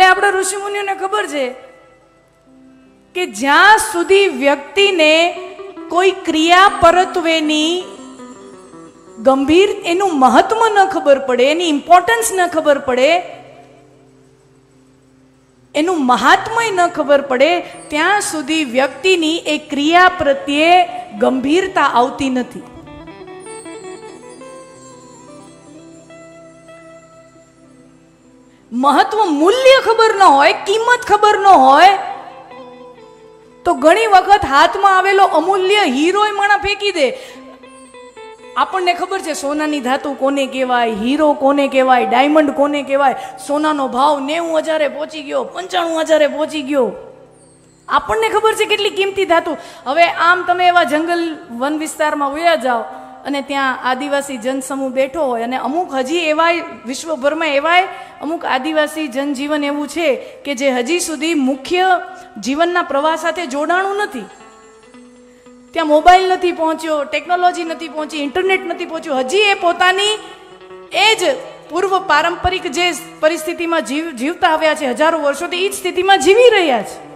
એટલે આપણા ઋષિમુનિઓને ખબર છે કે જ્યાં સુધી વ્યક્તિને કોઈ ક્રિયા પરત્વેની ગંભીર એનું મહત્વ ન ખબર પડે, એની ઇમ્પોર્ટન્સ ન ખબર પડે, એનું મહાત્મય ન ખબર પડે, ત્યાં સુધી વ્યક્તિની એ ક્રિયા પ્રત્યે ગંભીરતા આવતી નથી. મહત્વ, મૂલ્ય ખબર ન હોય, કિંમત ખબર ન હોય તો ઘણી વખત હાથમાં આવેલો અમૂલ્ય હીરોય માણા ફેંકી દે. આપણને ખબર છે સોનાની ધાતુ કોને કહેવાય, હીરો કોને કહેવાય, ડાયમંડ કોને કહેવાય. સોનાનો ભાવ 90,000 પહોંચી ગયો, 95,000 પહોંચી ગયો. આપણને ખબર છે કેટલી કિંમતી ધાતુ. હવે આમ તમે એવા જંગલ વન વિસ્તારમાં વયા જાઓ અને ત્યાં આદિવાસી જનસમૂહ બેઠો હોય અને અમુક હજી એવાય વિશ્વભરમાં એવાય અમુક આદિવાસી જનજીવન એવું છે કે જે હજી સુધી મુખ્ય જીવનના પ્રવાહ સાથે જોડાણું નથી. ત્યાં મોબાઈલ નથી પહોંચ્યો, ટેકનોલોજી નથી પહોંચી, ઇન્ટરનેટ નથી પહોંચ્યું. હજી એ પોતાની એ જ પૂર્વ પારંપરિક જે પરિસ્થિતિમાં જીવતા આવ્યા છે હજારો વર્ષોથી, એ જ સ્થિતિમાં જીવી રહ્યા છે.